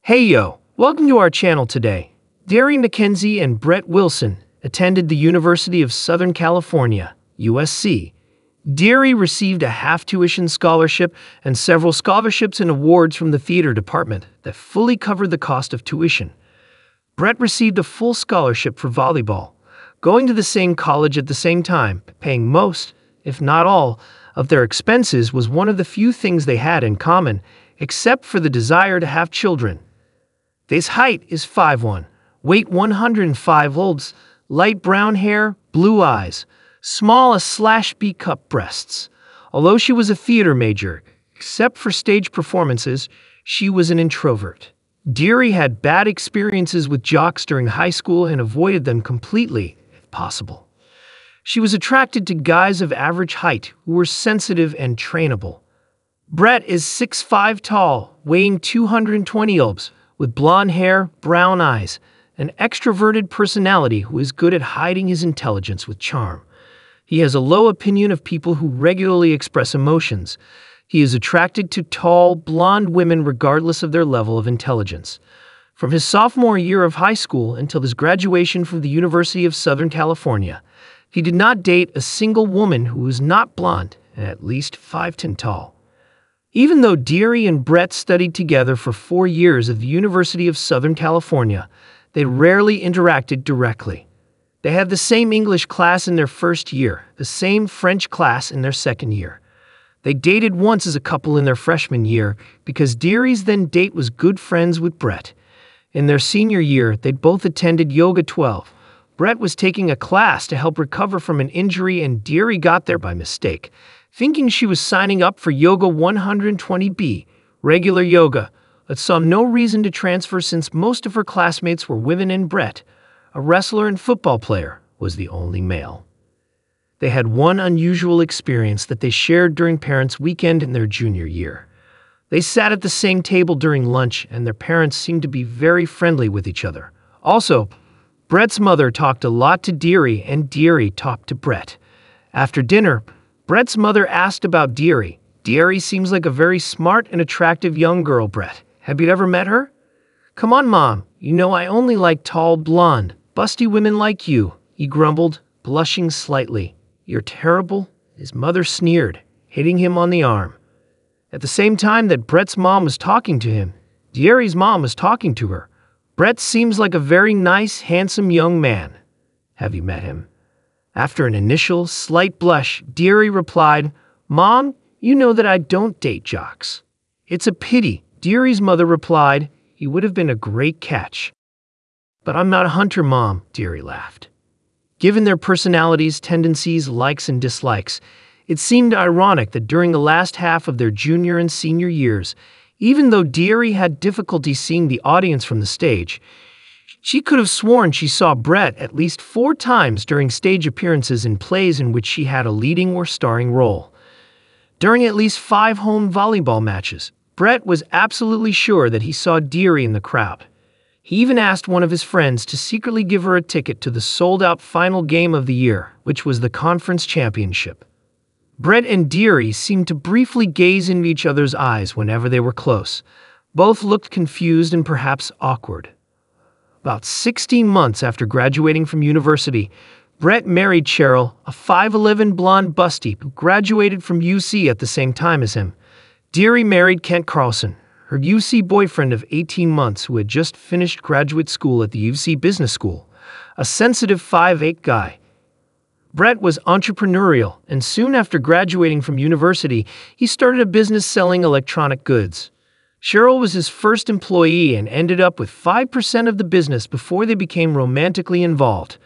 Hey yo, welcome to our channel today. Derry McKenzie and Brett Wilson attended the University of Southern California, USC. Derry received a half-tuition scholarship and several scholarships and awards from the theater department that fully covered the cost of tuition. Brett received a full scholarship for volleyball, going to the same college at the same time, paying most, if not all, of their expenses was one of the few things they had in common, except for the desire to have children. His height is 5'1", weight 105 lbs, light brown hair, blue eyes, small A/B cup breasts. Although she was a theater major, except for stage performances, she was an introvert. Derry had bad experiences with jocks during high school and avoided them completely, if possible. She was attracted to guys of average height who were sensitive and trainable. Brett is 6'5" tall, weighing 220 lbs, with blonde hair, brown eyes, an extroverted personality who is good at hiding his intelligence with charm. He has a low opinion of people who regularly express emotions. He is attracted to tall, blonde women regardless of their level of intelligence. From his sophomore year of high school until his graduation from the University of Southern California, he did not date a single woman who was not blonde and at least 5'10" tall. Even though Derry and Brett studied together for 4 years at the University of Southern California, they rarely interacted directly. They had the same English class in their first year, the same French class in their second year. They dated once as a couple in their freshman year because Derry's then date was good friends with Brett. In their senior year, they'd both attended Yoga 12. Brett was taking a class to help recover from an injury and Derry got there by mistake, thinking she was signing up for Yoga 120B, regular yoga, but saw no reason to transfer since most of her classmates were women and Brett, a wrestler and football player, was the only male. They had one unusual experience that they shared during Parents' Weekend in their junior year. They sat at the same table during lunch and their parents seemed to be very friendly with each other. Also, Brett's mother talked a lot to Derry and Derry talked to Brett. After dinner, Brett's mother asked about Derry. Derry seems like a very smart and attractive young girl, Brett. Have you ever met her? Come on, Mom. You know I only like tall, blonde, busty women like you, he grumbled, blushing slightly. You're terrible, his mother sneered, hitting him on the arm. At the same time that Brett's mom was talking to him, Derry's mom was talking to her. Brett seems like a very nice, handsome young man. Have you met him? After an initial, slight blush, Derry replied, Mom, you know that I don't date jocks. It's a pity, Derry's mother replied. He would have been a great catch. But I'm not a hunter, Mom, Derry laughed. Given their personalities, tendencies, likes, and dislikes, it seemed ironic that during the last half of their junior and senior years, even though Derry had difficulty seeing the audience from the stage, she could have sworn she saw Brett at least 4 times during stage appearances in plays in which she had a leading or starring role. During at least 5 home volleyball matches, Brett was absolutely sure that he saw Derry in the crowd. He even asked one of his friends to secretly give her a ticket to the sold-out final game of the year, which was the conference championship. Brett and Derry seemed to briefly gaze into each other's eyes whenever they were close. Both looked confused and perhaps awkward. About 16 months after graduating from university, Brett married Cheryl, a 5'11" blonde busty who graduated from UC at the same time as him. Derry married Kent Carlson, her UC boyfriend of 18 months who had just finished graduate school at the UC Business School, a sensitive 5'8" guy. Brett was entrepreneurial, and soon after graduating from university, he started a business selling electronic goods. Cheryl was his first employee and ended up with 5% of the business before they became romantically involved.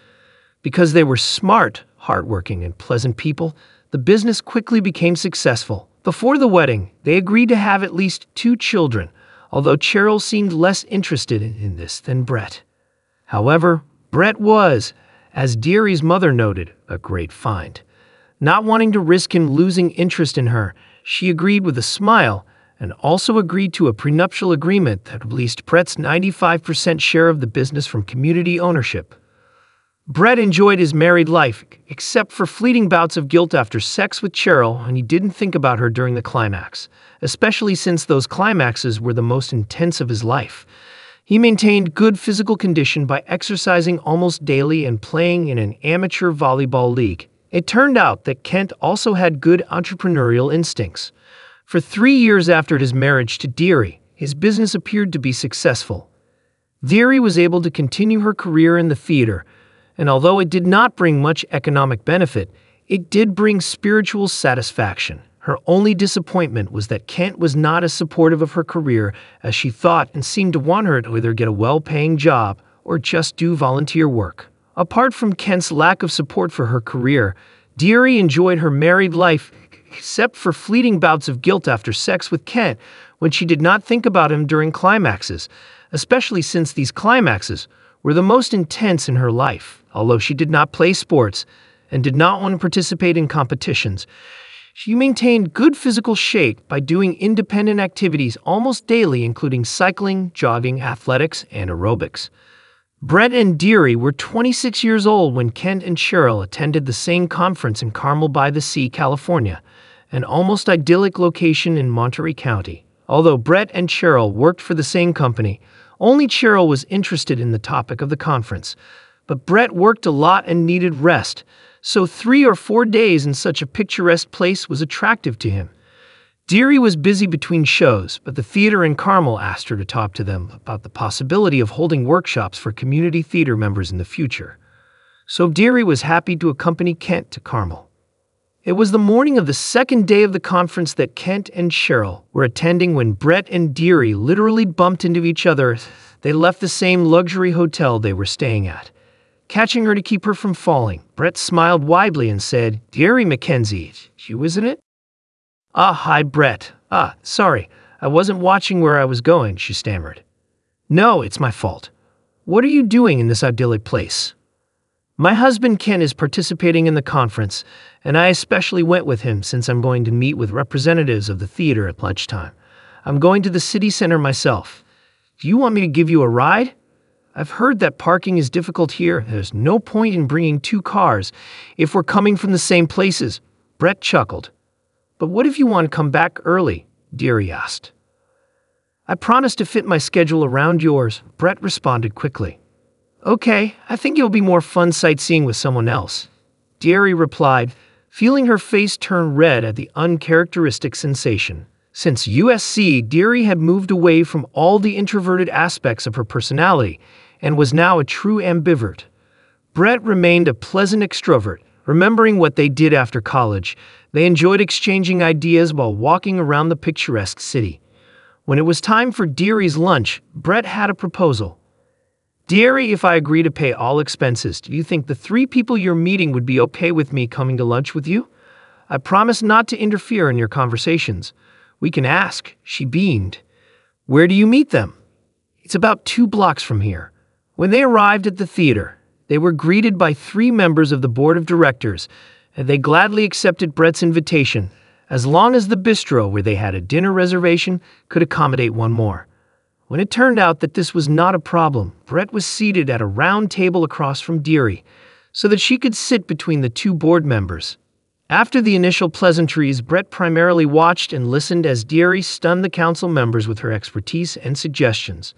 Because they were smart, hardworking, and pleasant people, the business quickly became successful. Before the wedding, they agreed to have at least 2 children, although Cheryl seemed less interested in this than Brett. However, Brett was, as Derry's mother noted, a great find. Not wanting to risk him losing interest in her, she agreed with a smile and also agreed to a prenuptial agreement that released Brett's 95% share of the business from community ownership. Brett enjoyed his married life, except for fleeting bouts of guilt after sex with Cheryl, and he didn't think about her during the climax, especially since those climaxes were the most intense of his life. He maintained good physical condition by exercising almost daily and playing in an amateur volleyball league. It turned out that Kent also had good entrepreneurial instincts. For 3 years after his marriage to Deary, his business appeared to be successful. Deary was able to continue her career in the theater, and although it did not bring much economic benefit, it did bring spiritual satisfaction. Her only disappointment was that Kent was not as supportive of her career as she thought and seemed to want her to either get a well-paying job or just do volunteer work. Apart from Kent's lack of support for her career, Deary enjoyed her married life, except for fleeting bouts of guilt after sex with Kent when she did not think about him during climaxes, especially since these climaxes were the most intense in her life. Although she did not play sports and did not want to participate in competitions, she maintained good physical shape by doing independent activities almost daily, including cycling, jogging, athletics, and aerobics. Brett and Deary were 26 years old when Kent and Cheryl attended the same conference in Carmel by the Sea, California, an almost idyllic location in Monterey County. Although Brett and Cheryl worked for the same company, only Cheryl was interested in the topic of the conference. But Brett worked a lot and needed rest, so 3 or 4 days in such a picturesque place was attractive to him. Deary was busy between shows, but the theater in Carmel asked her to talk to them about the possibility of holding workshops for community theater members in the future. So Deary was happy to accompany Kent to Carmel. It was the morning of the second day of the conference that Kent and Cheryl were attending when Brett and Deary literally bumped into each other. They left the same luxury hotel they were staying at. Catching her to keep her from falling, Brett smiled widely and said, "Deary Mackenzie, you, isn't it?" "Ah, hi, Brett. Sorry, I wasn't watching where I was going," she stammered. "No, it's my fault. What are you doing in this idyllic place?" "My husband Ken is participating in the conference, and I especially went with him since I'm going to meet with representatives of the theater at lunchtime. I'm going to the city center myself. Do you want me to give you a ride? I've heard that parking is difficult here. There's no point in bringing 2 cars if we're coming from the same places." Brett chuckled. "But what if you want to come back early?" Deary asked. "I promised to fit my schedule around yours," Brett responded quickly. "Okay, I think it'll be more fun sightseeing with someone else," Deary replied, feeling her face turn red at the uncharacteristic sensation. Since USC, Deary had moved away from all the introverted aspects of her personality and was now a true ambivert. Brett remained a pleasant extrovert. Remembering what they did after college, they enjoyed exchanging ideas while walking around the picturesque city. When it was time for Deary's lunch, Brett had a proposal. "Deary, if I agree to pay all expenses, do you think the 3 people you're meeting would be okay with me coming to lunch with you? I promise not to interfere in your conversations. We can ask," she beamed. "Where do you meet them?" "It's about 2 blocks from here." When they arrived at the theater, they were greeted by 3 members of the board of directors, and they gladly accepted Brett's invitation, as long as the bistro where they had a dinner reservation could accommodate 1 more. When it turned out that this was not a problem, Brett was seated at a round table across from Deary, so that she could sit between the 2 board members. After the initial pleasantries, Brett primarily watched and listened as Deary stunned the council members with her expertise and suggestions.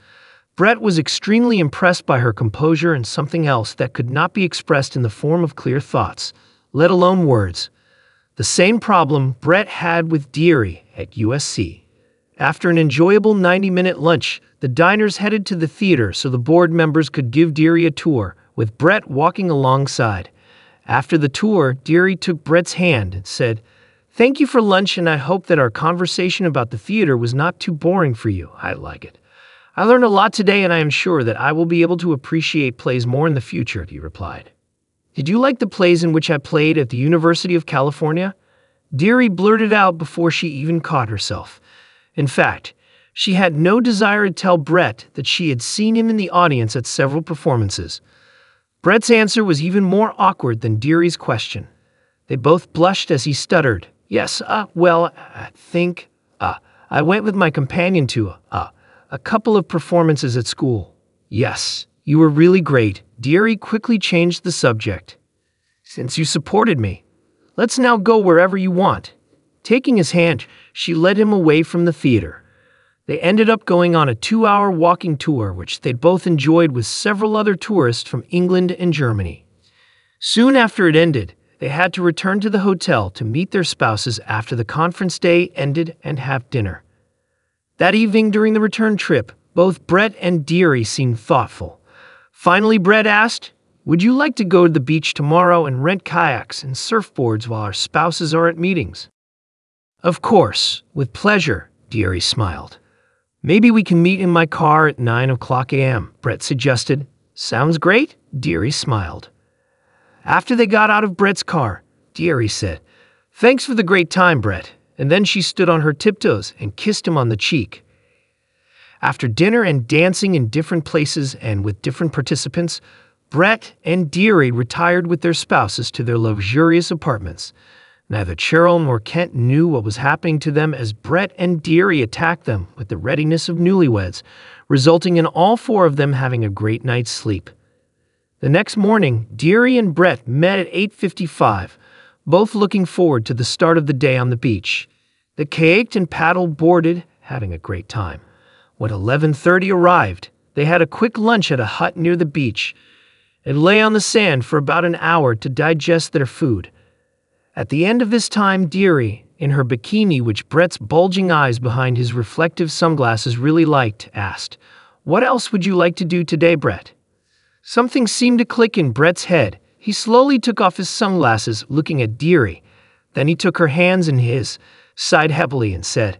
Brett was extremely impressed by her composure and something else that could not be expressed in the form of clear thoughts, let alone words. The same problem Brett had with Deary at USC. After an enjoyable 90-minute lunch, the diners headed to the theater so the board members could give Deary a tour, with Brett walking alongside. After the tour, Deary took Brett's hand and said, "Thank you for lunch, and I hope that our conversation about the theater was not too boring for you. I like it. I learned a lot today, and I am sure that I will be able to appreciate plays more in the future," he replied. "Did you like the plays in which I played at the University of California?" Deary blurted out before she even caught herself. In fact, she had no desire to tell Brett that she had seen him in the audience at several performances. Brett's answer was even more awkward than Deary's question. They both blushed as he stuttered, "Yes, well, I went with my companion to, a couple of performances at school." "Yes, you were really great," Deary quickly changed the subject. Since you supported me, let's now go wherever you want. Taking his hand, she led him away from the theater. They ended up going on a 2-hour walking tour, which they'd both enjoyed with several other tourists from England and Germany. Soon after it ended, they had to return to the hotel to meet their spouses after the conference day ended and have dinner. That evening during the return trip, both Brett and Deary seemed thoughtful. Finally, Brett asked, "Would you like to go to the beach tomorrow and rent kayaks and surfboards while our spouses are at meetings?" "Of course, with pleasure," Deary smiled. "Maybe we can meet in my car at 9 a.m., Brett suggested. "Sounds great," Deary smiled. After they got out of Brett's car, Deary said, "Thanks for the great time, Brett," and then she stood on her tiptoes and kissed him on the cheek. After dinner and dancing in different places and with different participants, Brett and Deary retired with their spouses to their luxurious apartments. Neither Cheryl nor Kent knew what was happening to them as Brett and Deary attacked them with the readiness of newlyweds, resulting in all four of them having a great night's sleep. The next morning, Deary and Brett met at 8:55, both looking forward to the start of the day on the beach. They kayaked and paddle boarded, having a great time. When 11:30 arrived, they had a quick lunch at a hut near the beach and lay on the sand for about an hour to digest their food. At the end of this time, Deary, in her bikini which Brett's bulging eyes behind his reflective sunglasses really liked, asked, "What else would you like to do today, Brett?" Something seemed to click in Brett's head. He slowly took off his sunglasses, looking at Deary. Then he took her hands in his, sighed heavily, and said,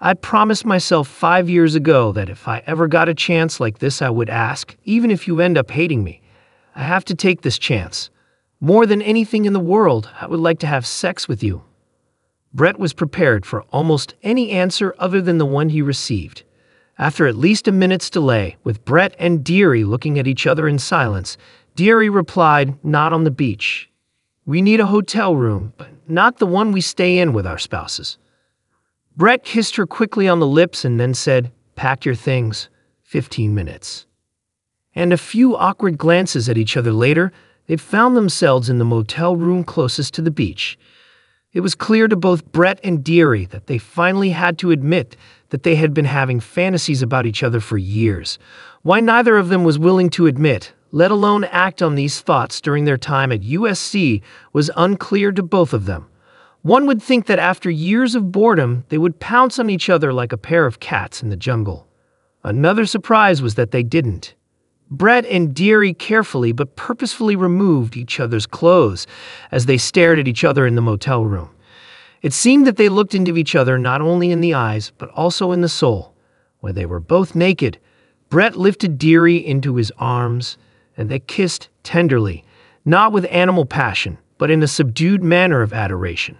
"I promised myself 5 years ago that if I ever got a chance like this, I would ask, even if you end up hating me. I have to take this chance. More than anything in the world, I would like to have sex with you." Brett was prepared for almost any answer other than the one he received. After at least a minute's delay, with Brett and Deary looking at each other in silence, Deary replied, "Not on the beach. We need a hotel room, but not the one we stay in with our spouses." Brett kissed her quickly on the lips and then said, "Pack your things. 15 minutes." And a few awkward glances at each other later, they found themselves in the motel room closest to the beach. It was clear to both Brett and Deary that they finally had to admit that they had been having fantasies about each other for years. Why neither of them was willing to admit, let alone act on these thoughts during their time at USC, was unclear to both of them. One would think that after years of boredom, they would pounce on each other like a pair of cats in the jungle. Another surprise was that they didn't. Brett and Deary carefully but purposefully removed each other's clothes as they stared at each other in the motel room. It seemed that they looked into each other not only in the eyes, but also in the soul. When they were both naked, Brett lifted Deary into his arms, and they kissed tenderly, not with animal passion, but in a subdued manner of adoration.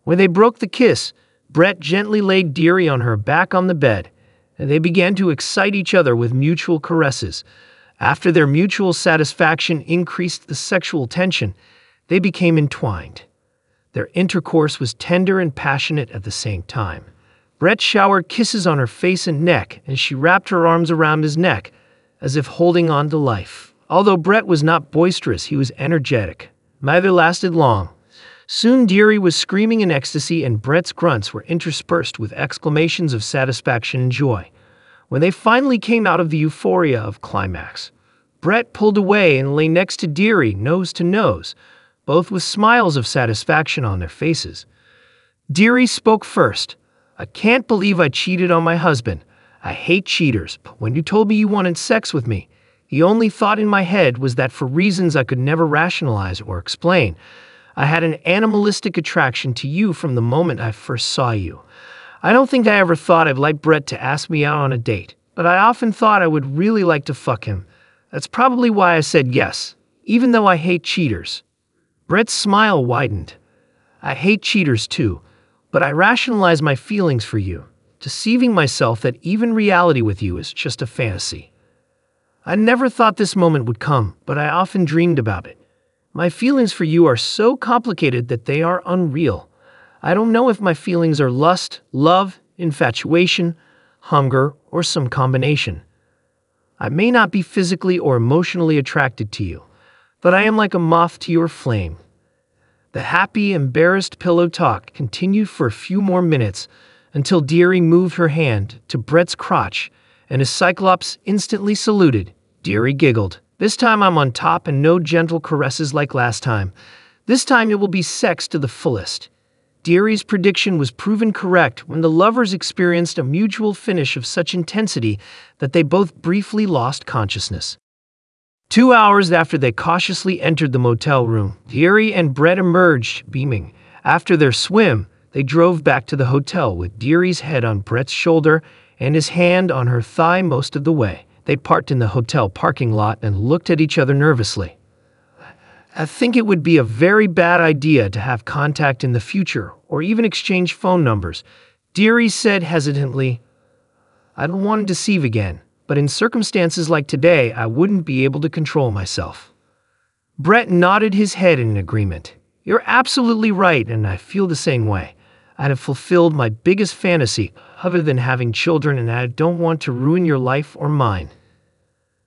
When they broke the kiss, Brett gently laid Deary on her back on the bed, and they began to excite each other with mutual caresses. After their mutual satisfaction increased the sexual tension, they became entwined. Their intercourse was tender and passionate at the same time. Brett showered kisses on her face and neck, and she wrapped her arms around his neck, as if holding on to life. Although Brett was not boisterous, he was energetic. Neither lasted long. Soon Deary was screaming in ecstasy, and Brett's grunts were interspersed with exclamations of satisfaction and joy. When they finally came out of the euphoria of climax, Brett pulled away and lay next to Deary, nose to nose, both with smiles of satisfaction on their faces. Deary spoke first. "I can't believe I cheated on my husband. I hate cheaters, but when you told me you wanted sex with me, the only thought in my head was that for reasons I could never rationalize or explain, I had an animalistic attraction to you from the moment I first saw you. I don't think I ever thought I'd like Brett to ask me out on a date, but I often thought I would really like to fuck him. That's probably why I said yes, even though I hate cheaters." Brett's smile widened. "I hate cheaters too, but I rationalize my feelings for you, deceiving myself that even reality with you is just a fantasy. I never thought this moment would come, but I often dreamed about it. My feelings for you are so complicated that they are unreal. I don't know if my feelings are lust, love, infatuation, hunger, or some combination." I may not be physically or emotionally attracted to you, but I am like a moth to your flame." The happy, embarrassed pillow talk continued for a few more minutes until Deary moved her hand to Brett's crotch, and as Cyclops instantly saluted, Deary giggled. "This time I'm on top and no gentle caresses like last time. This time it will be sex to the fullest." Deary's prediction was proven correct when the lovers experienced a mutual finish of such intensity that they both briefly lost consciousness. 2 hours after they cautiously entered the motel room, Deary and Brett emerged, beaming. After their swim, they drove back to the hotel with Deary's head on Brett's shoulder and his hand on her thigh most of the way. They parked in the hotel parking lot and looked at each other nervously. "I think it would be a very bad idea to have contact in the future or even exchange phone numbers," Deary said hesitantly. "I don't want to deceive again, but in circumstances like today, I wouldn't be able to control myself." Brett nodded his head in agreement. "You're absolutely right, and I feel the same way. I'd have fulfilled my biggest fantasy, other than having children, and I don't want to ruin your life or mine."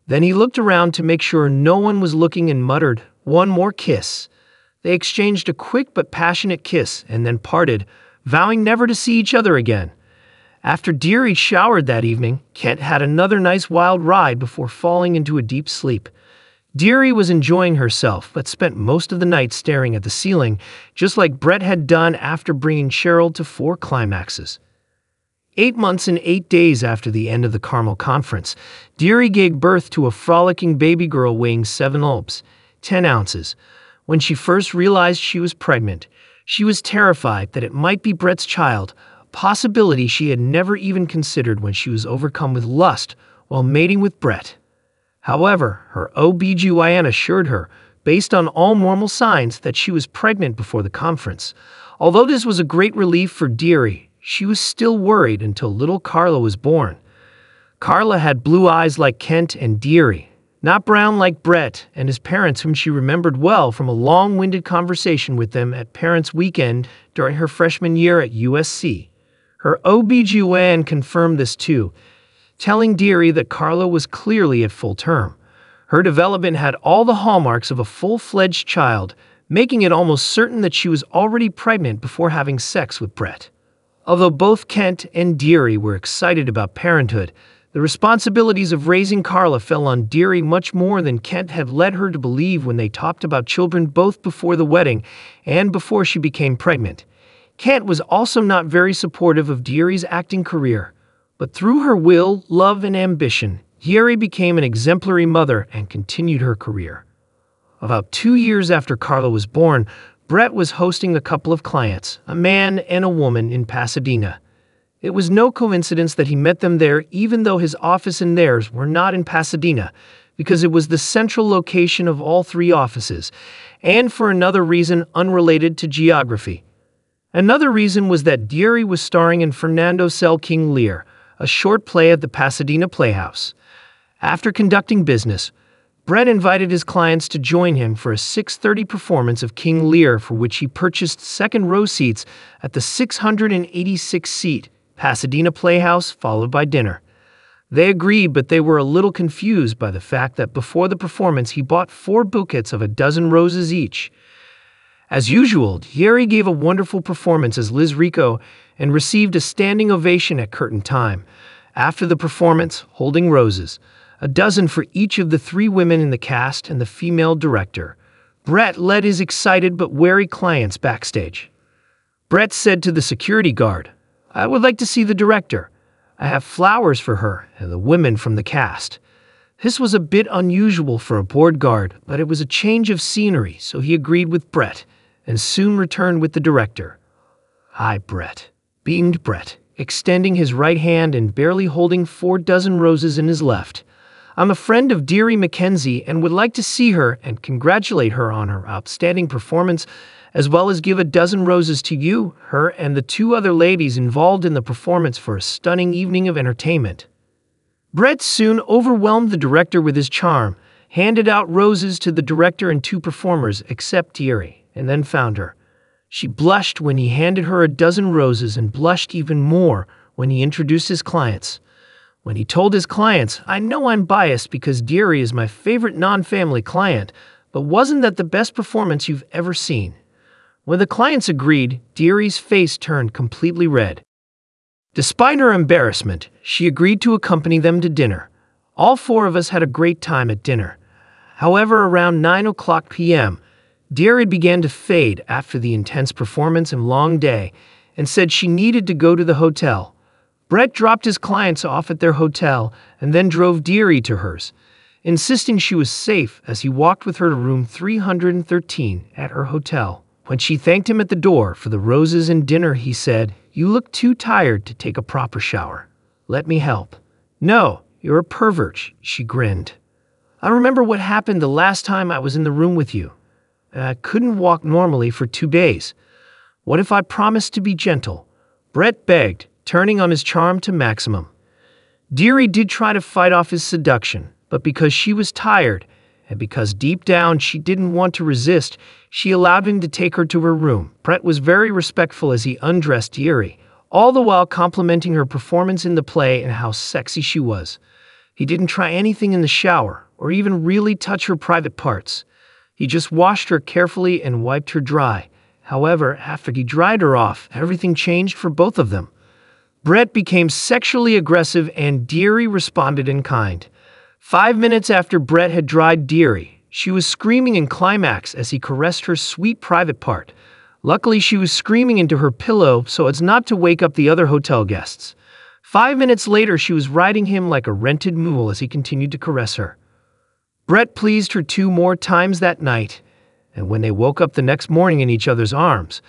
Then he looked around to make sure no one was looking and muttered, "One more kiss." They exchanged a quick but passionate kiss and then parted, vowing never to see each other again. After Deary showered that evening, Kent had another nice wild ride before falling into a deep sleep. Deary was enjoying herself, but spent most of the night staring at the ceiling, just like Brett had done after bringing Cheryl to 4 climaxes. 8 months and 8 days after the end of the Carmel Conference, Deary gave birth to a frolicking baby girl weighing 7 lbs, 10 ounces. When she first realized she was pregnant, she was terrified that it might be Brett's child, a possibility she had never even considered when she was overcome with lust while mating with Brett. However, her OBGYN assured her, based on all normal signs, that she was pregnant before the conference. Although this was a great relief for Deary, she was still worried until little Carla was born. Carla had blue eyes like Kent and Deary, not brown like Brett and his parents, whom she remembered well from a long-winded conversation with them at Parents' Weekend during her freshman year at USC. Her OBGYN confirmed this too, telling Deary that Carla was clearly at full term. Her development had all the hallmarks of a full-fledged child, making it almost certain that she was already pregnant before having sex with Brett. Although both Kent and Deary were excited about parenthood, the responsibilities of raising Carla fell on Deary much more than Kent had led her to believe when they talked about children both before the wedding and before she became pregnant. Kent was also not very supportive of Deary's acting career, but through her will, love, and ambition, Deary became an exemplary mother and continued her career. About 2 years after Carla was born, Brett was hosting a couple of clients, a man and a woman, in Pasadena. It was no coincidence that he met them there, even though his office and theirs were not in Pasadena, because it was the central location of all 3 offices, and for another reason unrelated to geography. Another reason was that Deary was starring in Fernando Cell King Lear, a short play at the Pasadena Playhouse. After conducting business, Brett invited his clients to join him for a 6:30 performance of King Lear, for which he purchased second-row seats at the 686-seat Pasadena Playhouse, followed by dinner. They agreed, but they were a little confused by the fact that before the performance he bought 4 bouquets of a dozen roses each. As usual, Deary gave a wonderful performance as Liz Rico and received a standing ovation at curtain time. After the performance, holding roses, a dozen for each of the 3 women in the cast and the female director, Brett led his excited but wary clients backstage. Brett said to the security guard, "I would like to see the director. I have flowers for her and the women from the cast." This was a bit unusual for a board guard, but it was a change of scenery, so he agreed with Brett and soon returned with the director. "Hi, Brett," beamed Brett, extending his right hand and barely holding 4 dozen roses in his left. "I'm a friend of Deary Mackenzie and would like to see her and congratulate her on her outstanding performance, as well as give a dozen roses to you, her, and the 2 other ladies involved in the performance for a stunning evening of entertainment." Brett soon overwhelmed the director with his charm, handed out roses to the director and 2 performers except Deary, and then found her. She blushed when he handed her a dozen roses and blushed even more when he introduced his clients. When he told his clients, "I know I'm biased because Deary is my favorite non-family client, but wasn't that the best performance you've ever seen?" When the clients agreed, Deary's face turned completely red. Despite her embarrassment, she agreed to accompany them to dinner. All four of us had a great time at dinner. However, around 9 p.m., Deary began to fade after the intense performance and long day and said she needed to go to the hotel. Brett dropped his clients off at their hotel and then drove Deary to hers, insisting she was safe as he walked with her to room 313 at her hotel. When she thanked him at the door for the roses and dinner, he said, "You look too tired to take a proper shower. Let me help." "No, you're a pervert," she grinned. "I remember what happened the last time I was in the room with you. I couldn't walk normally for 2 days. What if I promised to be gentle?" Brett begged, turning on his charm to maximum. Deary did try to fight off his seduction, but because she was tired, and because deep down she didn't want to resist, she allowed him to take her to her room. Brett was very respectful as he undressed Deary, all the while complimenting her performance in the play and how sexy she was. He didn't try anything in the shower, or even really touch her private parts. He just washed her carefully and wiped her dry. However, after he dried her off, everything changed for both of them. Brett became sexually aggressive and Deary responded in kind. 5 minutes after Brett had dried Deary, she was screaming in climax as he caressed her sweet private part. Luckily, she was screaming into her pillow so as not to wake up the other hotel guests. 5 minutes later, she was riding him like a rented mule as he continued to caress her. Brett pleased her 2 more times that night, and when they woke up the next morning in each other's arms,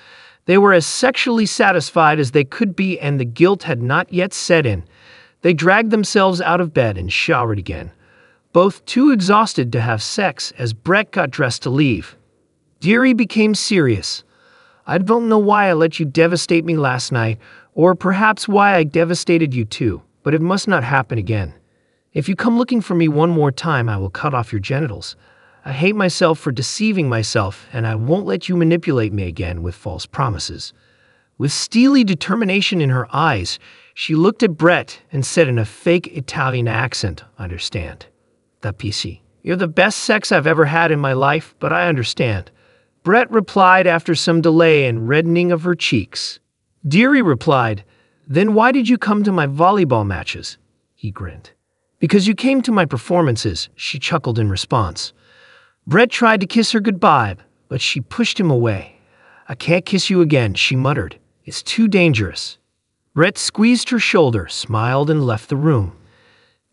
they were as sexually satisfied as they could be and the guilt had not yet set in. They dragged themselves out of bed and showered again, both too exhausted to have sex as Brett got dressed to leave. Deary became serious. "I don't know why I let you devastate me last night, or perhaps why I devastated you too, but it must not happen again. If you come looking for me one more time, I will cut off your genitals. I hate myself for deceiving myself, and I won't let you manipulate me again with false promises." With steely determination in her eyes, she looked at Brett and said in a fake Italian accent, "Understand. The PC. You're the best sex I've ever had in my life, but I understand." Brett replied after some delay and reddening of her cheeks. Deary replied, "Then why did you come to my volleyball matches?" He grinned. "Because you came to my performances," she chuckled in response. Brett tried to kiss her goodbye, but she pushed him away. "I can't kiss you again," she muttered. "It's too dangerous." Brett squeezed her shoulder, smiled, and left the room.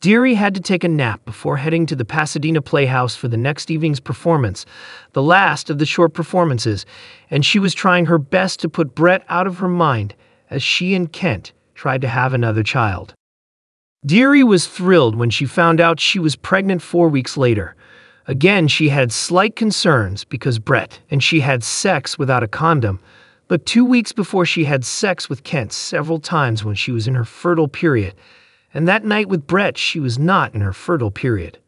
Deary had to take a nap before heading to the Pasadena Playhouse for the next evening's performance, the last of the short performances, and she was trying her best to put Brett out of her mind as she and Kent tried to have another child. Deary was thrilled when she found out she was pregnant 4 weeks later. Again, she had slight concerns because Brett and she had sex without a condom, but 2 weeks before she had sex with Kent several times when she was in her fertile period, and that night with Brett she was not in her fertile period.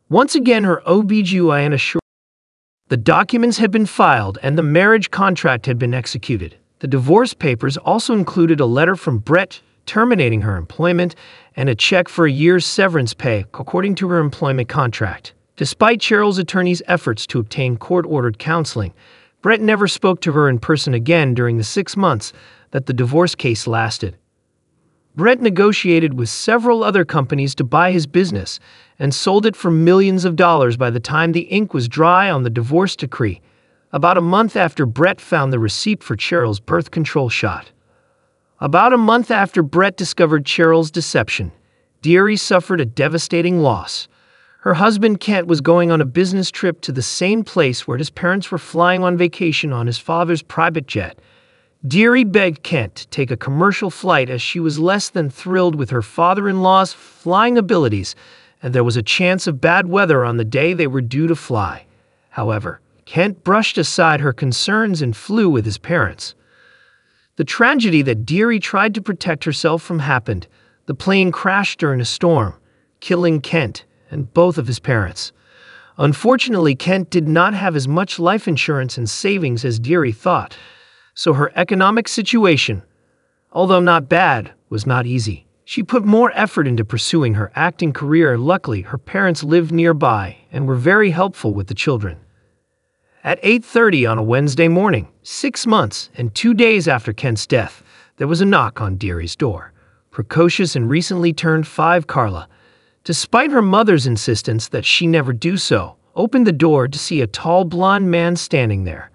Once again, her OBGYN assured the documents had been filed and the marriage contract had been executed. The divorce papers also included a letter from Brett terminating her employment and a check for a year's severance pay according to her employment contract. Despite Cheryl's attorney's efforts to obtain court-ordered counseling, Brett never spoke to her in person again during the 6 months that the divorce case lasted. Brett negotiated with several other companies to buy his business and sold it for millions of dollars by the time the ink was dry on the divorce decree, about a month after Brett found the receipt for Cheryl's birth control shot. About a month after Brett discovered Cheryl's deception, Deary suffered a devastating loss. Her husband Kent was going on a business trip to the same place where his parents were flying on vacation on his father's private jet. Deary begged Kent to take a commercial flight as she was less than thrilled with her father-in-law's flying abilities, and there was a chance of bad weather on the day they were due to fly. However, Kent brushed aside her concerns and flew with his parents. The tragedy that Deary tried to protect herself from happened. The plane crashed during a storm, killing Kent and both of his parents. Unfortunately, Kent did not have as much life insurance and savings as Deary thought, so her economic situation, although not bad, was not easy. She put more effort into pursuing her acting career. Luckily, her parents lived nearby and were very helpful with the children. At 8:30 on a Wednesday morning, 6 months and 2 days after Kent's death, there was a knock on Deary's door. Precocious and recently turned 5 Carla, despite her mother's insistence that she never do so, opened the door to see a tall blonde man standing there.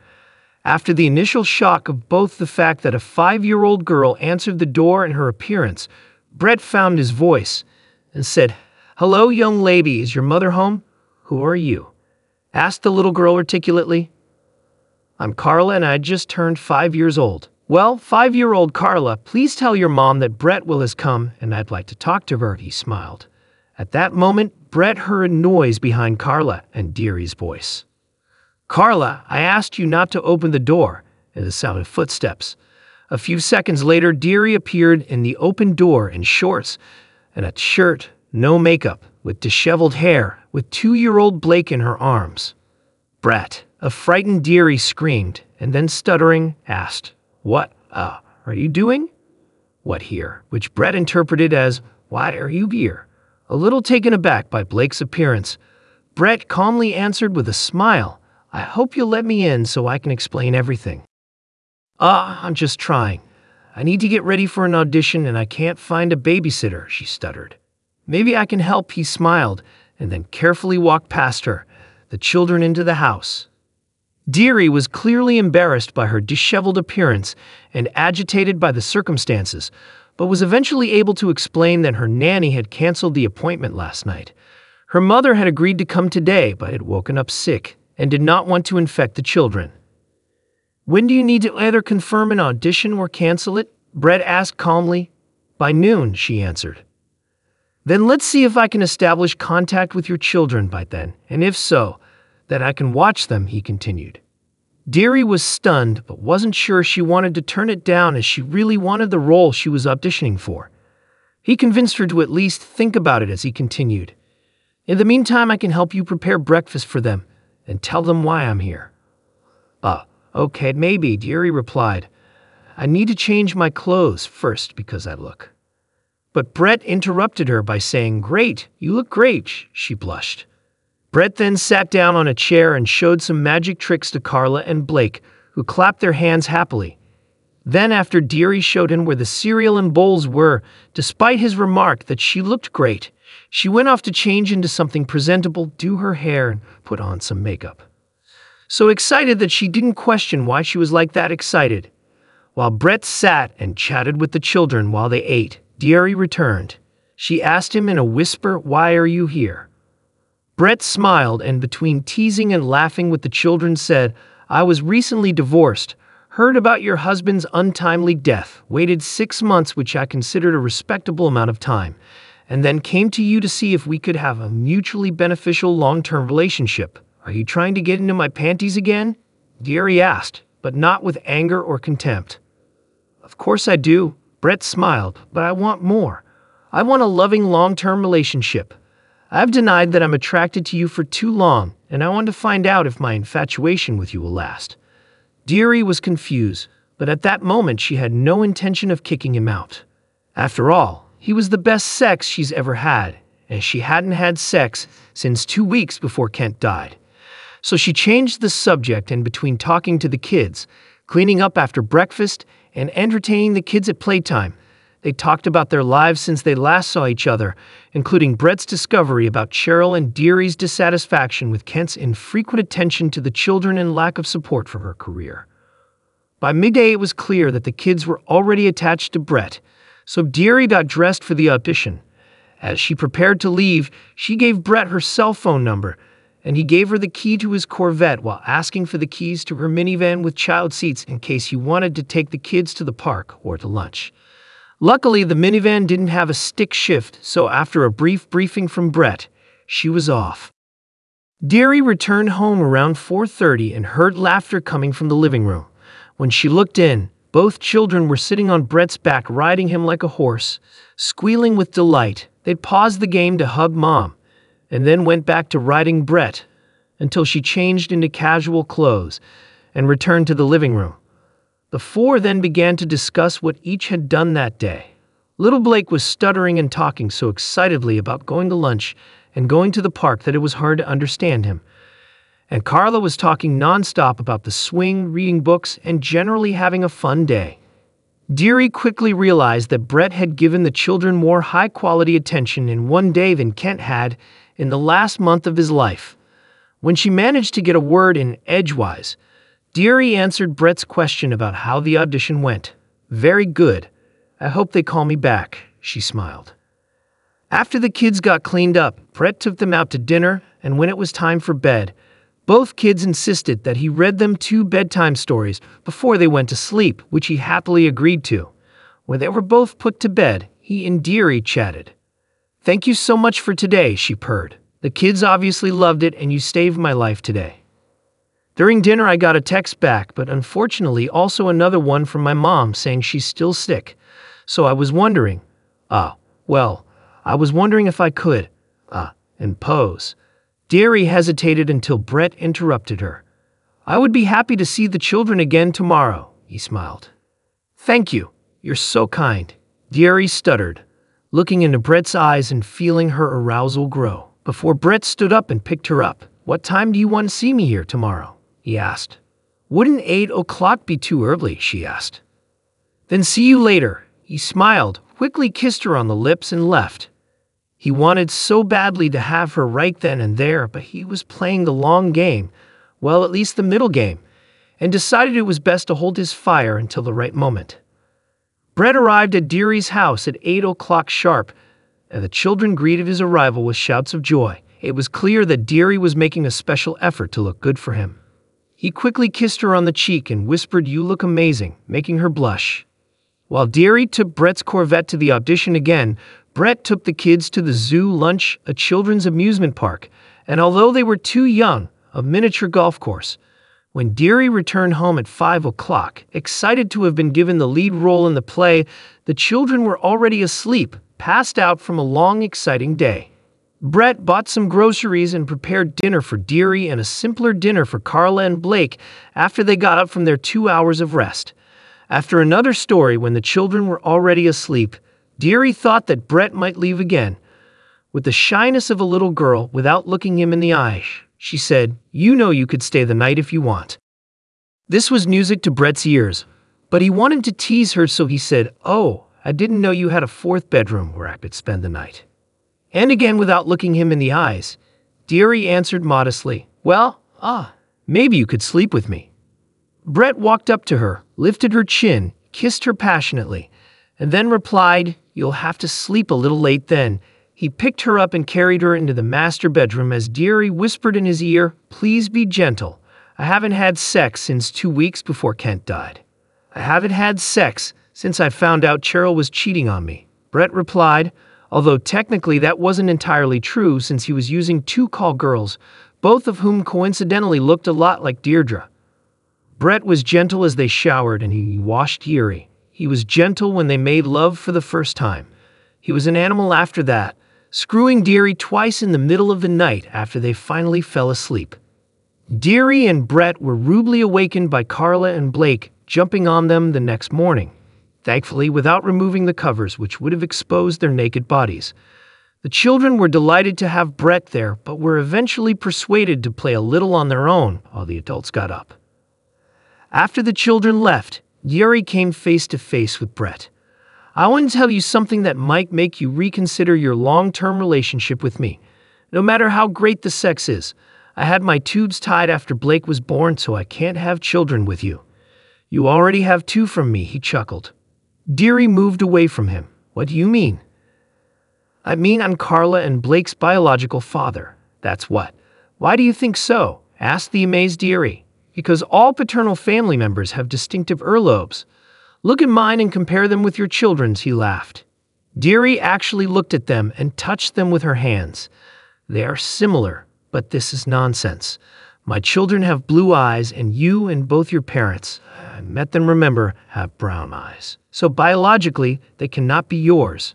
After the initial shock of both the fact that a 5-year-old girl answered the door and her appearance, Brett found his voice and said, "Hello, young lady, is your mother home?" "Who are you?" asked the little girl articulately. "I'm Carla and I just turned 5 years old." "Well, 5-year-old Carla, please tell your mom that Brett will has come and I'd like to talk to her," he smiled. At that moment, Brett heard noise behind Carla and Deary's voice. "Carla, I asked you not to open the door," and the sound of footsteps. A few seconds later, Deary appeared in the open door in shorts and a shirt, no makeup, with disheveled hair, with 2-year-old Blake in her arms. "Brett," a frightened Deary screamed, and then stuttering, asked, "What, are you doing?" "What here?" which Brett interpreted as, "Why are you here?" A little taken aback by Blake's appearance, Brett calmly answered with a smile, "I hope you'll let me in so I can explain everything." I'm just trying. I need to get ready for an audition and I can't find a babysitter," she stuttered. "Maybe I can help," he smiled, and then carefully walked past her, the children into the house. Deary was clearly embarrassed by her disheveled appearance and agitated by the circumstances, but was eventually able to explain that her nanny had canceled the appointment last night. Her mother had agreed to come today, but had woken up sick and did not want to infect the children. "When do you need to either confirm an audition or cancel it?" Brett asked calmly. "By noon," she answered. "Then let's see if I can establish contact with your children by then, and if so, that I can watch them," he continued. Deary was stunned, but wasn't sure she wanted to turn it down as she really wanted the role she was auditioning for. He convinced her to at least think about it as he continued. "In the meantime, I can help you prepare breakfast for them and tell them why I'm here." Okay, maybe," Deary replied. "I need to change my clothes first because I look." But Brett interrupted her by saying, "Great, you look great," she blushed. Brett then sat down on a chair and showed some magic tricks to Carla and Blake, who clapped their hands happily. Then after Deary showed him where the cereal and bowls were, despite his remark that she looked great, she went off to change into something presentable, do her hair, and put on some makeup. So excited that she didn't question why she was like that excited. While Brett sat and chatted with the children while they ate, Deary returned. She asked him in a whisper, "Why are you here?" Brett smiled and between teasing and laughing with the children said, "I was recently divorced, heard about your husband's untimely death, waited 6 months, which I considered a respectable amount of time, and then came to you to see if we could have a mutually beneficial long-term relationship. Are you trying to get into my panties again?" Deary asked, but not with anger or contempt. "Of course I do," Brett smiled, "but I want more. I want a loving long-term relationship. I've denied that I'm attracted to you for too long, and I want to find out if my infatuation with you will last." Deary was confused, but at that moment she had no intention of kicking him out. After all, he was the best sex she's ever had, and she hadn't had sex since 2 weeks before Kent died. So she changed the subject, and between talking to the kids, cleaning up after breakfast, and entertaining the kids at playtime, they talked about their lives since they last saw each other, including Brett's discovery about Cheryl and Deary's dissatisfaction with Kent's infrequent attention to the children and lack of support for her career. By midday, it was clear that the kids were already attached to Brett, so Deary got dressed for the audition. As she prepared to leave, she gave Brett her cell phone number, and he gave her the key to his Corvette while asking for the keys to her minivan with child seats in case he wanted to take the kids to the park or to lunch. Luckily, the minivan didn't have a stick shift, so after a brief briefing from Brett, she was off. Deary returned home around 4:30 and heard laughter coming from the living room. When she looked in, both children were sitting on Brett's back riding him like a horse, squealing with delight. They'd paused the game to hug Mom, and then went back to riding Brett until she changed into casual clothes and returned to the living room. The four then began to discuss what each had done that day. Little Blake was stuttering and talking so excitedly about going to lunch and going to the park that it was hard to understand him. And Carla was talking nonstop about the swing, reading books, and generally having a fun day. Deary quickly realized that Brett had given the children more high-quality attention in one day than Kent had in the last month of his life. When she managed to get a word in edgewise, Deary answered Brett's question about how the audition went. "Very good. I hope they call me back," she smiled. After the kids got cleaned up, Brett took them out to dinner, and when it was time for bed, both kids insisted that he read them 2 bedtime stories before they went to sleep, which he happily agreed to. When they were both put to bed, he and Deary chatted. "Thank you so much for today," she purred. "The kids obviously loved it, and you saved my life today." During dinner, I got a text back, but unfortunately also another one from my mom saying she's still sick. So I was wondering, I was wondering if I could, impose. Deary hesitated until Brett interrupted her. "I would be happy to see the children again tomorrow," he smiled. "Thank you. You're so kind," Deary stuttered, looking into Brett's eyes and feeling her arousal grow. Before Brett stood up and picked her up, "What time do you want to see me here tomorrow?" he asked. "Wouldn't 8 o'clock be too early?" she asked. "Then see you later." He smiled, quickly kissed her on the lips, and left. He wanted so badly to have her right then and there, but he was playing the long game, well, at least the middle game, and decided it was best to hold his fire until the right moment. Brett arrived at Deary's house at 8 o'clock sharp, and the children greeted his arrival with shouts of joy. It was clear that Deary was making a special effort to look good for him. He quickly kissed her on the cheek and whispered, "You look amazing," making her blush. While Deary took Brett's Corvette to the audition again, Brett took the kids to the zoo lunch, a children's amusement park, and although they were too young, a miniature golf course. When Deary returned home at 5 o'clock, excited to have been given the lead role in the play, the children were already asleep, passed out from a long, exciting day. Brett bought some groceries and prepared dinner for Deary and a simpler dinner for Carla and Blake after they got up from their 2 hours of rest. After another story, when the children were already asleep, Deary thought that Brett might leave again. With the shyness of a little girl, without looking him in the eye, she said, "You know you could stay the night if you want." This was music to Brett's ears, but he wanted to tease her, so he said, "Oh, I didn't know you had a 4th bedroom where I could spend the night." And again, without looking him in the eyes, Deary answered modestly, "Well, maybe you could sleep with me." Brett walked up to her, lifted her chin, kissed her passionately, and then replied, "You'll have to sleep a little late then." He picked her up and carried her into the master bedroom as Deary whispered in his ear, "Please be gentle. I haven't had sex since 2 weeks before Kent died. I haven't had sex since I found out Cheryl was cheating on me," Brett replied, although technically that wasn't entirely true since he was using 2 call girls, both of whom coincidentally looked a lot like Deirdre. Brett was gentle as they showered and he washed Deary. He was gentle when they made love for the first time. He was an animal after that, screwing Deary twice in the middle of the night after they finally fell asleep. Deary and Brett were rudely awakened by Carla and Blake jumping on them the next morning, thankfully without removing the covers, which would have exposed their naked bodies. The children were delighted to have Brett there, but were eventually persuaded to play a little on their own while the adults got up. After the children left, Deary came face to face with Brett. "I want to tell you something that might make you reconsider your long-term relationship with me. No matter how great the sex is, I had my tubes tied after Blake was born, so I can't have children with you." "You already have 2 from me," he chuckled. Deary moved away from him. "What do you mean?" "I mean I'm Carla and Blake's biological father. That's what." "Why do you think so?" asked the amazed Deary. "Because all paternal family members have distinctive earlobes. Look at mine and compare them with your children's," he laughed. Deary actually looked at them and touched them with her hands. "They are similar, but this is nonsense. My children have blue eyes, and you and both your parents, I met them, remember, have brown eyes. So biologically, they cannot be yours."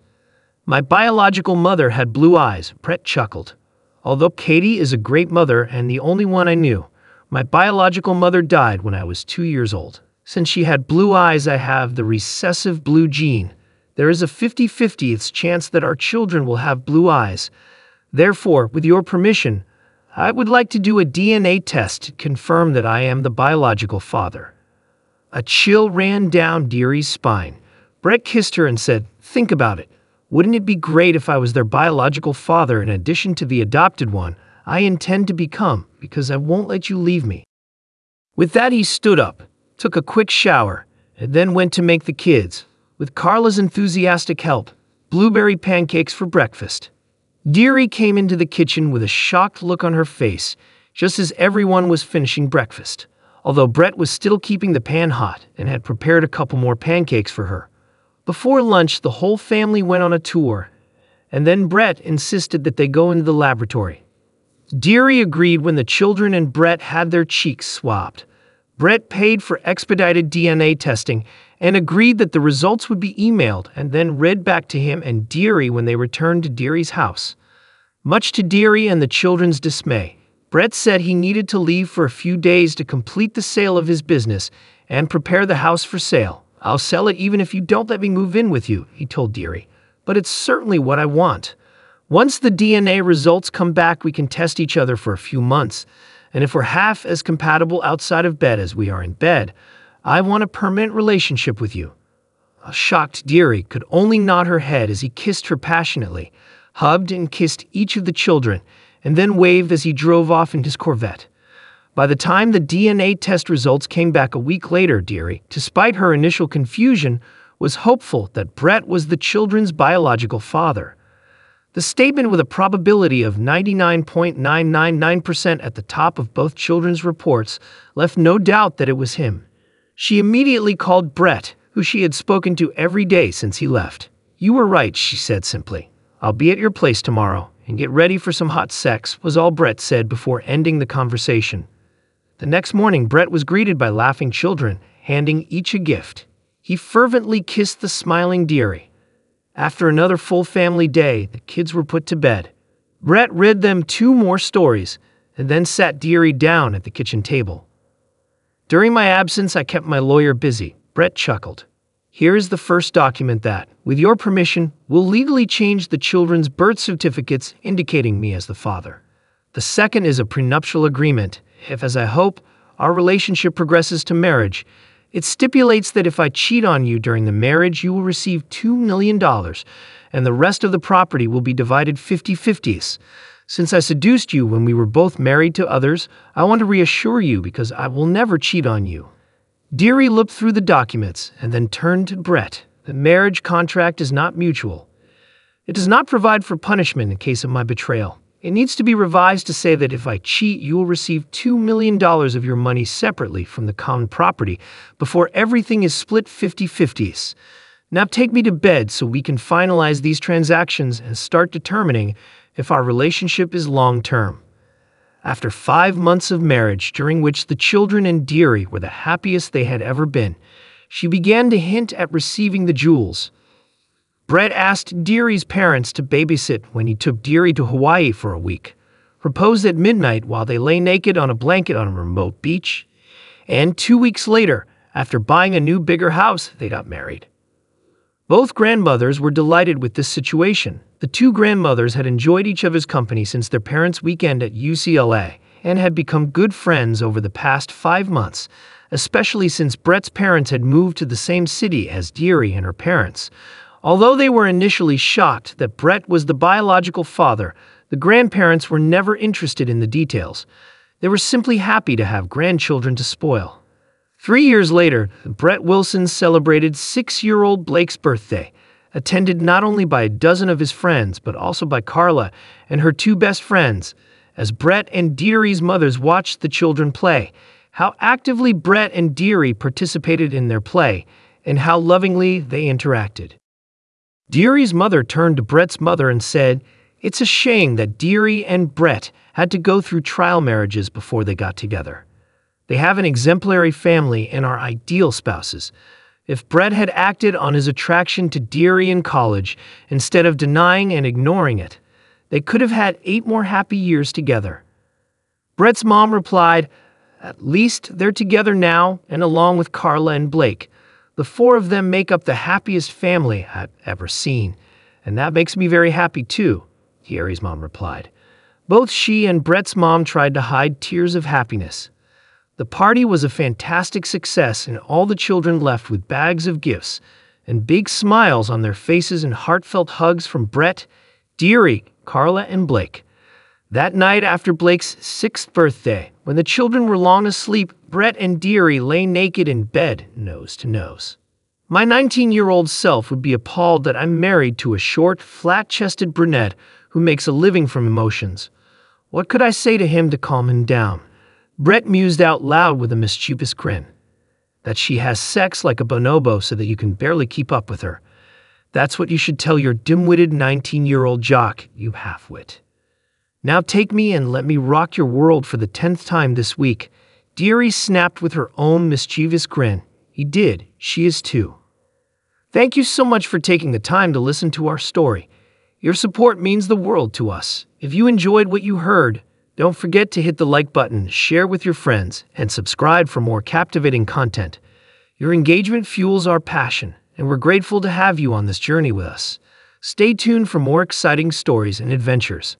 "My biological mother had blue eyes," Brett chuckled. "Although Katie is a great mother and the only one I knew, my biological mother died when I was 2 years old. Since she had blue eyes, I have the recessive blue gene. There is a 50-50 chance that our children will have blue eyes. Therefore, with your permission, I would like to do a DNA test to confirm that I am the biological father." A chill ran down Deary's spine. Brett kissed her and said, "Think about it. Wouldn't it be great if I was their biological father in addition to the adopted one I intend to become, because I won't let you leave me?" With that, he stood up, took a quick shower, and then went to make the kids, with Carla's enthusiastic help, blueberry pancakes for breakfast. Deary came into the kitchen with a shocked look on her face, just as everyone was finishing breakfast, although Brett was still keeping the pan hot and had prepared a couple more pancakes for her. Before lunch, the whole family went on a tour, and then Brett insisted that they go into the laboratory. Deary agreed when the children and Brett had their cheeks swabbed. Brett paid for expedited DNA testing and agreed that the results would be emailed and then read back to him and Deary when they returned to Deary's house. Much to Deary and the children's dismay, Brett said he needed to leave for a few days to complete the sale of his business and prepare the house for sale. "I'll sell it even if you don't let me move in with you," he told Deary, "but it's certainly what I want. Once the DNA results come back, we can test each other for a few months, and if we're half as compatible outside of bed as we are in bed, I want a permanent relationship with you." A shocked Deary could only nod her head as he kissed her passionately, hugged and kissed each of the children, and then waved as he drove off in his Corvette. By the time the DNA test results came back a week later, Deary, despite her initial confusion, was hopeful that Brett was the children's biological father. The statement, with a probability of 99.999% at the top of both children's reports, left no doubt that it was him. She immediately called Brett, who she had spoken to every day since he left. "You were right," she said simply. "I'll be at your place tomorrow, and get ready for some hot sex," was all Brett said before ending the conversation. The next morning, Brett was greeted by laughing children, handing each a gift. He fervently kissed the smiling Deary. After another full family day, the kids were put to bed. Brett read them 2 more stories, and then sat Deary down at the kitchen table. "During my absence, I kept my lawyer busy," Brett chuckled. "Here is the first document that, with your permission, will legally change the children's birth certificates indicating me as the father. The second is a prenuptial agreement. If, as I hope, our relationship progresses to marriage, it stipulates that if I cheat on you during the marriage, you will receive $2 million, and the rest of the property will be divided 50-50. Since I seduced you when we were both married to others, I want to reassure you because I will never cheat on you." Deary looked through the documents and then turned to Brett. "The marriage contract is not mutual. It does not provide for punishment in case of my betrayal. It needs to be revised to say that if I cheat, you will receive $2 million of your money separately from the common property before everything is split 50-50. Now take me to bed so we can finalize these transactions and start determining if our relationship is long-term." After 5 months of marriage, during which the children and Deary were the happiest they had ever been, she began to hint at receiving the jewels. Brett asked Deary's parents to babysit when he took Deary to Hawaii for a week, proposed at midnight while they lay naked on a blanket on a remote beach, and 2 weeks later, after buying a new, bigger house, they got married. Both grandmothers were delighted with this situation. The 2 grandmothers had enjoyed each other's company since their parents' weekend at UCLA and had become good friends over the past 5 months, especially since Brett's parents had moved to the same city as Deary and her parents. Although they were initially shocked that Brett was the biological father, the grandparents were never interested in the details. They were simply happy to have grandchildren to spoil. 3 years later, Brett Wilson celebrated 6-year-old Blake's birthday, attended not only by a dozen of his friends, but also by Carla and her 2 best friends. As Brett and Deary's mothers watched the children play, how actively Brett and Deary participated in their play, and how lovingly they interacted. Deary's mother turned to Brett's mother and said, "It's a shame that Deary and Brett had to go through trial marriages before they got together. They have an exemplary family and are ideal spouses. If Brett had acted on his attraction to Deary in college instead of denying and ignoring it, they could have had 8 more happy years together." Brett's mom replied, "At least they're together now, and along with Carla and Blake. The four of them make up the happiest family I've ever seen, and that makes me very happy too, Gary's mom replied. Both she and Brett's mom tried to hide tears of happiness. The party was a fantastic success, and all the children left with bags of gifts and big smiles on their faces and heartfelt hugs from Brett, Deary, Carla, and Blake. That night after Blake's 6th birthday, when the children were long asleep, Brett and Deary lay naked in bed, nose to nose. My 19-year-old self would be appalled that I'm married to a short, flat-chested brunette who makes a living from emotions. What could I say to him to calm him down? Brett mused out loud with a mischievous grin. That she has sex like a bonobo so that you can barely keep up with her. That's what you should tell your dim-witted 19-year-old jock, you half-wit. Now take me and let me rock your world for the 10th time this week. Deary snapped with her own mischievous grin. He did. She is too. Thank you so much for taking the time to listen to our story. Your support means the world to us. If you enjoyed what you heard, don't forget to hit the like button, share with your friends, and subscribe for more captivating content. Your engagement fuels our passion, and we're grateful to have you on this journey with us. Stay tuned for more exciting stories and adventures.